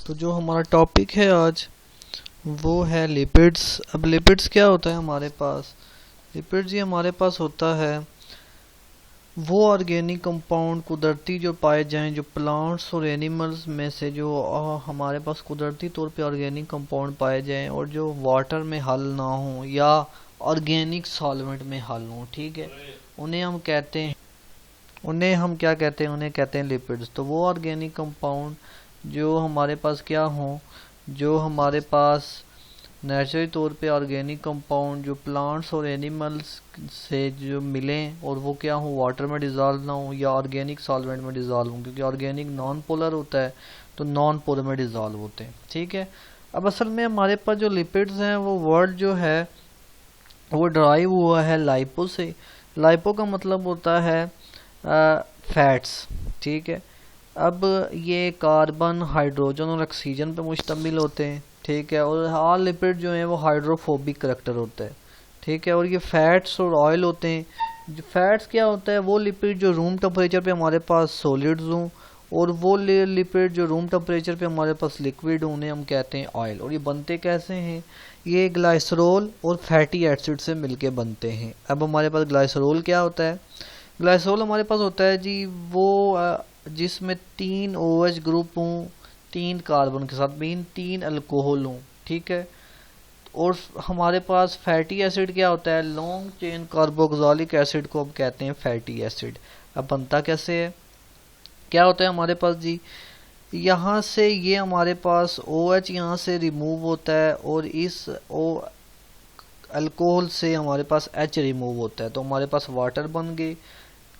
तो जो हमारा टॉपिक है आज वो है लिपिड्स। अब लिपिड्स क्या होता है हमारे पास? लिपिड्स ये हमारे पास होता है वो ऑर्गेनिक कंपाउंड कुदरती जो पाए जाएं, जो प्लांट्स और एनिमल्स में से जो हमारे पास कुदरती तौर पे ऑर्गेनिक कंपाउंड पाए जाएं और जो वाटर में हल ना हो या ऑर्गेनिक सॉल्वेंट में हल हो, ठीक है, उन्हें हम कहते हैं, उन्हें हम क्या कहते हैं? उन्हें कहते हैं लिपिड्स। तो वो ऑर्गेनिक कंपाउंड जो हमारे पास क्या हो, जो हमारे पास नेचुरली तौर पे ऑर्गेनिक कंपाउंड जो प्लांट्स और एनिमल्स से जो मिलें और वो क्या हो, वाटर में डिज़ोल्व ना हो या ऑर्गेनिक सॉल्वेंट में डिज़ोल्व हो, क्योंकि ऑर्गेनिक नॉन पोलर होता है तो नॉन पोलर में डिज़ोल्व होते हैं, ठीक है। अब असल में हमारे पास जो लिपिड्स हैं वो वर्ड जो है वो ड्राइव हुआ है लाइपो से। लाइपो का मतलब होता है फैट्स, ठीक है। अब ये कार्बन, हाइड्रोजन और ऑक्सीजन पे मुश्तमिल होते हैं, ठीक है। और ऑल लिपिड जो है वो हाइड्रोफोबिक करैक्टर होता है, ठीक है। और ये फैट्स और ऑयल होते हैं। जो फैट्स क्या होता है, वो लिपिड जो रूम टेम्परेचर पे हमारे पास सॉलिड्स हों, और वो लिपिड जो रूम टेम्परेचर पे हमारे पास लिक्विड हों, उन्हें हम कहते हैं ऑयल। और ये बनते कैसे हैं? ये ग्लाइसरॉल और फैटी एसिड से मिलके बनते हैं। अब हमारे पास ग्लाइसरॉल क्या होता है? ग्लाइसरॉल हमारे पास होता है जी वो जिसमें 3 OH ग्रुप हों, 3 कार्बन के साथ मीन 3 अल्कोहल हों, ठीक है। और हमारे पास फैटी एसिड क्या होता है? लॉन्ग चेन कार्बोक्सिलिक एसिड को हम कहते हैं फैटी एसिड। अब बनता कैसे है? क्या होता है हमारे पास जी, यहाँ से ये हमारे पास OH यहाँ से रिमूव होता है और इस अल्कोहल से हमारे पास H रिमूव होता है, तो हमारे पास वाटर बन गए।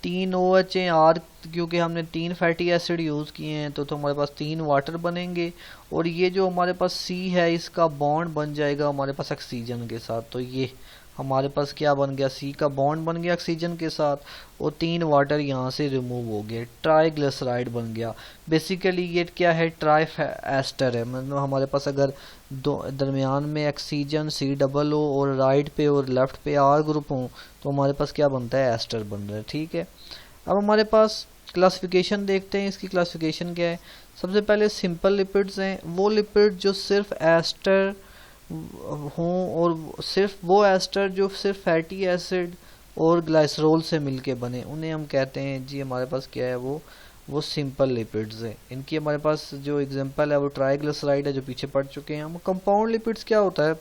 3 OH हैं आर, क्योंकि हमने 3 फैटी एसिड यूज़ किए हैं तो हमारे पास 3 वाटर बनेंगे। और ये जो हमारे पास C है इसका बॉन्ड बन जाएगा हमारे पास ऑक्सीजन के साथ। तो ये हमारे पास क्या बन गया? C का बॉन्ड बन गया ऑक्सीजन के साथ और 3 वाटर यहाँ से रिमूव हो गए, ट्राइग्लिसराइड बन गया। बेसिकली ये क्या है? ट्राई एस्टर है। मतलब हमारे पास अगर दरमियान में ऑक्सीजन C डबल हो और राइट पे और लेफ्ट पे R ग्रुप हो तो हमारे पास क्या बनता है? एस्टर बन रहा है, ठीक है। अब हमारे पास क्लासिफिकेशन देखते हैं। इसकी क्लासिफिकेशन क्या है? सबसे पहले सिंपल लिपिड्स हैं, वो लिपिड जो सिर्फ एस्टर हों और सिर्फ वो एस्टर जो सिर्फ फैटी एसिड और ग्लाइसरॉल से मिलके बने, उन्हें हम कहते हैं जी हमारे पास क्या है, वो सिंपल लिपिड्स हैं। इनकी हमारे पास जो एग्जांपल है वो ट्राइग्लिसराइड है जो पीछे पढ़ चुके हैं हम। कंपाउंड लिपिड्स क्या होता है?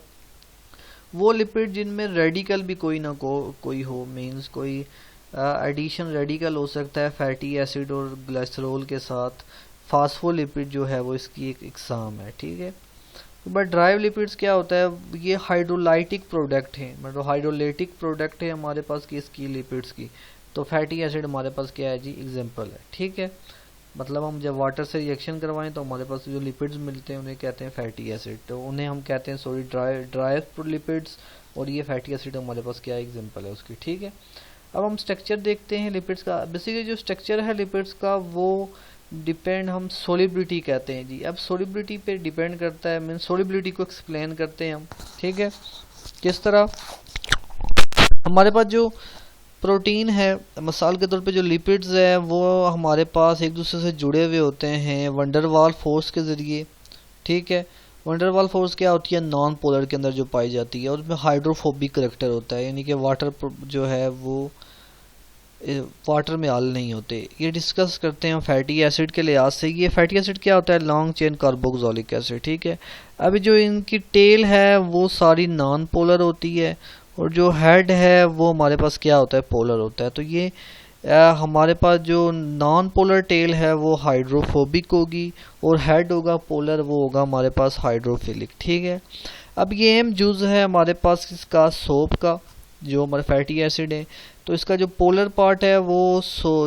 वो लिपिड जिनमें रेडिकल भी कोई ना कोई हो, मीन्स कोई एडिशन रेडिकल हो सकता है फैटी एसिड और ग्लाइसरॉल के साथ। फास्फोलिपिड जो है वो इसकी एक इकसाम है, ठीक है। बट ड्राइव लिपिड्स क्या होता है? ये हाइड्रोलाइटिक प्रोडक्ट है, मतलब हाइड्रोलाइटिक प्रोडक्ट है हमारे पास किसकी? लिपिड्स की। तो फैटी एसिड हमारे पास क्या है जी? एग्जांपल है, ठीक है। मतलब हम जब वाटर से रिएक्शन करवाएं तो हमारे पास जो लिपिड्स मिलते हैं उन्हें कहते हैं फैटी एसिड, तो उन्हें हम कहते हैं सॉरी ड्राई लिपिड्स। और ये फैटी एसिड हमारे पास क्या एग्जांपल है उसकी, ठीक है। अब हम स्ट्रक्चर देखते हैं लिपिड्स का। बेसिकली जो स्ट्रक्चर है लिपिड्स का वो डिपेंड, हम सोलिबिलिटी कहते हैं जी। अब सोलिबिलिटी पे डिपेंड करता है, मीन सोलिबिलिटी को एक्सप्लेन करते हैं हम, ठीक है। किस तरह? हमारे पास जो प्रोटीन है, मिसाल के तौर पे जो लिपिड्स है वो हमारे पास एक दूसरे से जुड़े हुए होते हैं वंडरवाल फोर्स के ज़रिए, ठीक है। वंडरवाल फोर्स क्या होती है? नॉन पोलर के अंदर जो पाई जाती है और उसमें हाइड्रोफोबिक करैक्टर होता है, यानी कि वाटर जो है वो वाटर में हल नहीं होते। ये डिस्कस करते हैं फैटी एसिड के लिहाज से। ये फैटी एसिड क्या होता है? लॉन्ग चेन कार्बोक्सिलिक एसिड, ठीक है। अभी जो इनकी टेल है वो सारी नॉन पोलर होती है और जो हेड है वो हमारे पास क्या होता है? पोलर होता है। तो ये हमारे पास जो नॉन पोलर टेल है वो हाइड्रोफोबिक होगी और हेड होगा पोलर, वो होगा हमारे पास हाइड्रोफिलिक, ठीक है। अब ये एम जूज है हमारे पास इसका सोप का, जो हमारे फैटी एसिड है। तो इसका जो पोलर पार्ट है वो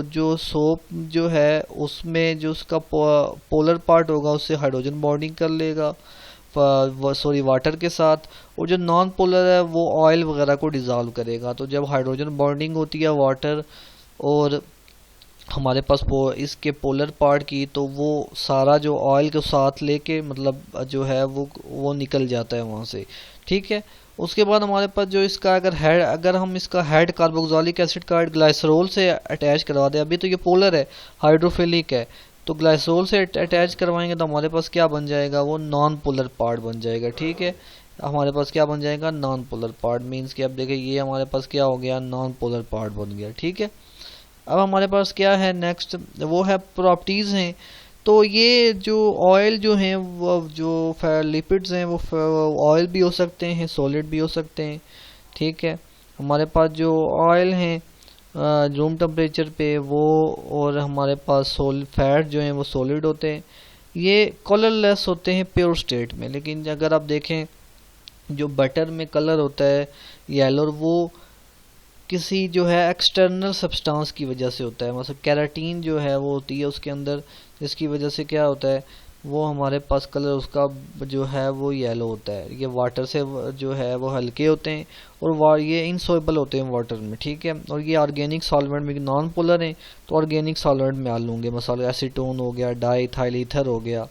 जो सोप जो है उसमें जो उसका पोलर पार्ट होगा उससे हाइड्रोजन बॉन्डिंग कर लेगा सॉरी वाटर के साथ, और जो नॉन पोलर है वो ऑयल वगैरह को डिज़ोल्व करेगा। तो जब हाइड्रोजन बॉन्डिंग होती है वाटर और हमारे पास इसके पोलर पार्ट की, तो वो सारा जो ऑयल के साथ लेके मतलब जो है वो निकल जाता है वहाँ से, ठीक है। उसके बाद हमारे पास जो इसका अगर हम इसका हेड कार्बोक्सिलिक एसिड का ग्लाइसरॉल से अटैच करवा दें, अभी तो ये पोलर है, हाइड्रोफिलिक है, तो ग्लाइसोल से अटैच करवाएंगे तो हमारे पास क्या बन जाएगा, वो नॉन पोलर पार्ट बन जाएगा। ठीक है, हमारे पास क्या बन जाएगा, नॉन पोलर पार्ट। मीन्स कि अब देखिए ये हमारे पास क्या हो गया, नॉन पोलर पार्ट बन गया। ठीक है, अब हमारे पास क्या है नेक्स्ट, वो है प्रॉपर्टीज हैं। तो ये जो ऑयल जो हैं वो जो लिपिड्स हैं वो ऑयल भी हो सकते हैं, सॉलिड भी हो सकते हैं। ठीक है, हमारे पास जो ऑयल हैं रूम टेम्परेचर पे वो, और हमारे पास फैट जो हैं वो सॉलिड होते हैं। ये कलरलेस होते हैं प्योर स्टेट में, लेकिन अगर आप देखें जो बटर में कलर होता है येलो, वो किसी जो है एक्सटर्नल सब्सटेंस की वजह से होता है। मतलब कैराटीन जो है वो होती है उसके अंदर, जिसकी वजह से क्या होता है, वो हमारे पास कलर उसका जो है वो येलो होता है। ये वाटर से जो है वो हल्के होते हैं और ये इनसॉल्युबल होते हैं वाटर में। ठीक है, और ये ऑर्गेनिक सॉल्वेंट में नॉन पोलर हैं तो ऑर्गेनिक सॉल्वेंट में आ लूँगे। मसाले एसीटोन हो गया, डाईथाइल ईथर हो गया,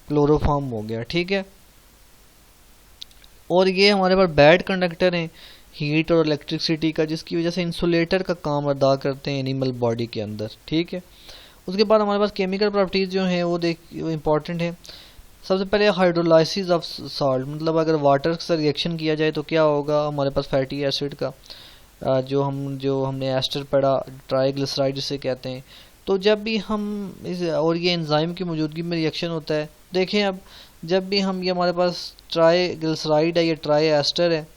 क्लोरोफॉर्म हो गया। ठीक है, और ये हमारे पास बैड कंडक्टर हैं हीट और इलेक्ट्रिसिटी का, जिसकी वजह से इंसुलेटर का काम अदा करते हैं एनिमल बॉडी के अंदर। ठीक है, उसके बाद हमारे पास केमिकल प्रॉपर्टीज जो हैं वो इम्पॉर्टेंट है। सबसे पहले हाइड्रोलाइसिस ऑफ सॉल्ट, मतलब अगर वाटर से रिएक्शन किया जाए तो क्या होगा, हमारे पास फैटी एसिड का जो हमने एस्टर पढ़ा, ट्राइग्लिसराइड जिसे कहते हैं। तो जब भी हम और ये एंजाइम की मौजूदगी में रिएक्शन होता है। देखें अब जब भी हम, ये हमारे पास ट्राइग्लिसराइड है, ये ट्राई एस्टर है।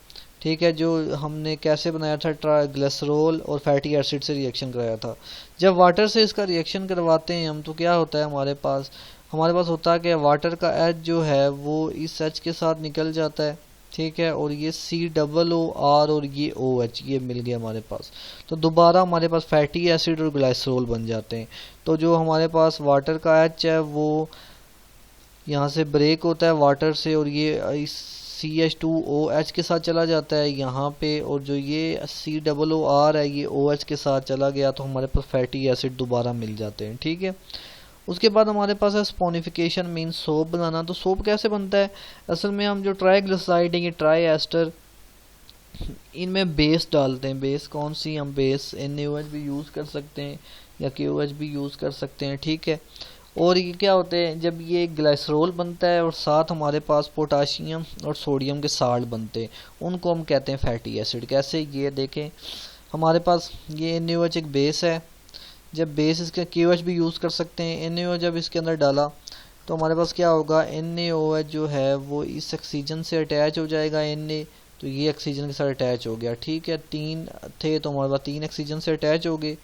ठीक है, जो हमने कैसे बनाया था, ग्लिसरॉल और फैटी एसिड से रिएक्शन कराया था। जब वाटर से इसका रिएक्शन करवाते हैं हम तो क्या होता है, हमारे पास होता है कि वाटर का एच जो है वो इस एच के साथ निकल जाता है। ठीक है, और ये COOR और ये OH ये मिल गया हमारे पास, तो दोबारा हमारे पास फैटी एसिड और ग्लाइसरॉल बन जाते हैं। तो जो हमारे पास वाटर का एच है वो यहाँ से ब्रेक होता है वाटर से, और ये इस CH2OH के साथ चला जाता है यहाँ पे, और जो ये COOR है ये OH के साथ चला गया, तो हमारे पास फैटी एसिड दोबारा मिल जाते हैं। ठीक है, उसके बाद हमारे पास है स्पोनिफिकेशन, मीन सोप बनाना। तो सोप कैसे बनता है, असल में हम जो ट्राइग्लिसराइड है, ये ट्राई एस्टर, इनमें बेस डालते हैं। बेस कौन सी, हम बेस NaOH भी यूज़ कर सकते हैं या KOH भी यूज़ कर सकते हैं। ठीक है, और ये क्या होते हैं, जब ये ग्लाइसरॉल बनता है और साथ हमारे पास पोटाशियम और सोडियम के साल्ट बनते हैं, उनको हम कहते हैं फैटी एसिड। कैसे, ये देखें हमारे पास ये NaOH एक बेस है। जब बेस इसका KOH भी यूज़ कर सकते हैं। NaOH जब इसके अंदर डाला तो हमारे पास क्या होगा, NaOH जो है वो इस ऑक्सीजन से अटैच हो जाएगा, Na, तो ये ऑक्सीजन के साथ अटैच हो गया। ठीक है, 3 थे तो हमारे पास 3 ऑक्सीजन से अटैच हो गए।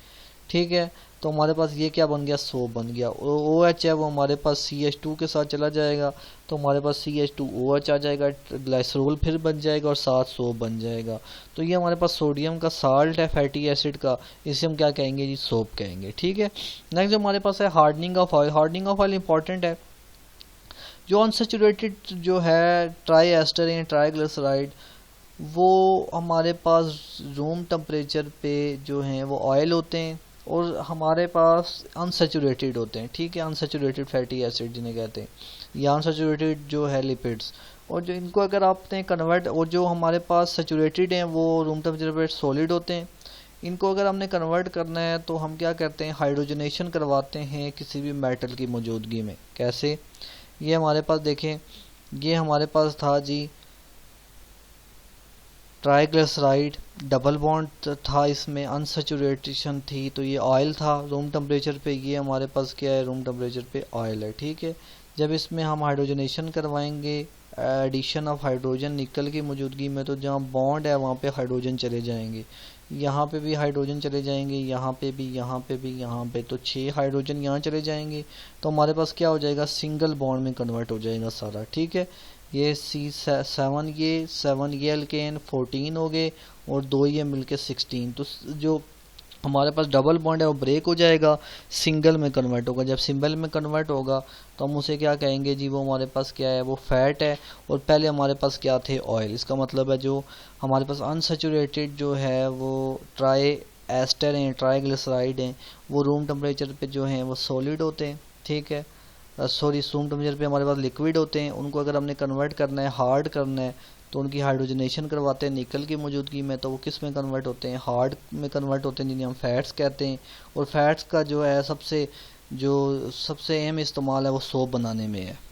ठीक है, तो हमारे पास ये क्या बन गया, सोप बन गया। और OH है वो हमारे पास CH2 के साथ चला जाएगा, तो हमारे पास CH2OH आ जाएगा, ग्लाइसरॉल फिर बन जाएगा और साथ सोप बन जाएगा। तो ये हमारे पास सोडियम का साल्ट है फैटी एसिड का, इसे हम क्या कहेंगे जी, सोप कहेंगे। ठीक है, नेक्स्ट जो हमारे पास है hardening of oil. Hardening of oil important है। जो अनसेचुरेटेड जो है ट्राई एस्टर या ट्राइग्लिसराइड, वो हमारे पास रूम टेम्परेचर पे जो हैं वो ऑयल होते हैं, और हमारे पास अनसेचुरेटेड होते हैं। ठीक है, अनसेचुरेटेड फैटी एसिड जिन्हें कहते हैं, या अनसेचुरेटेड जो है लिपिड्स। और जो इनको अगर आपने कन्वर्ट, और जो हमारे पास सेचुरेटेड हैं वो रूम टेम्परेचर पर सॉलिड होते हैं। इनको अगर हमने कन्वर्ट करना है तो हम क्या करते हैं, हाइड्रोजनेशन करवाते हैं किसी भी मेटल की मौजूदगी में। कैसे, ये हमारे पास देखें, ये हमारे पास था जी ट्राइग्लिसराइड, डबल बॉन्ड था, इसमें अनसेचुरेशन थी, तो ये ऑयल था रूम टेम्परेचर पे। ये हमारे पास क्या है, रूम टेम्परेचर पे ऑयल है। ठीक है, जब इसमें हम हाइड्रोजनेशन करवाएंगे, एडिशन ऑफ हाइड्रोजन निकल की मौजूदगी में, तो जहाँ बॉन्ड है वहाँ पे हाइड्रोजन चले जाएंगे, यहाँ पे भी हाइड्रोजन चले जाएंगे, यहाँ पे भी, यहाँ पे भी, यहाँ पे, तो 6 हाइड्रोजन यहाँ चले जाएंगे, तो हमारे पास क्या हो जाएगा, सिंगल बॉन्ड में कन्वर्ट हो जाएगा सारा। ठीक है, ये C7 ये 7 ये एल्केन 14 हो गए, और 2 ये मिलके 16। तो जो हमारे पास डबल बॉन्ड है वो ब्रेक हो जाएगा, सिंगल में कन्वर्ट होगा। जब सिंगल में कन्वर्ट होगा तो हम उसे क्या कहेंगे जी, वो हमारे पास क्या है, वो फैट है, और पहले हमारे पास क्या थे, ऑयल। इसका मतलब है जो हमारे पास अनसेचुरेटेड जो है वो ट्राई एस्टर हैं, ट्राइग्लिसराइड हैं, वो रूम टेम्परेचर पे जो हैं वो सॉलिड होते हैं। ठीक है, सॉरी रूम टेम्परेचर पे हमारे पास लिक्विड होते हैं। उनको अगर हमने कन्वर्ट करना है, हार्ड करना है, तो उनकी हाइड्रोजनेशन करवाते हैं निकल की मौजूदगी में, तो वो किस में कन्वर्ट होते हैं, हार्ड में कन्वर्ट होते हैं, जिन्हें हम फैट्स कहते हैं। और फैट्स का जो है सबसे जो सबसे अहम इस्तेमाल है वो सोप बनाने में है।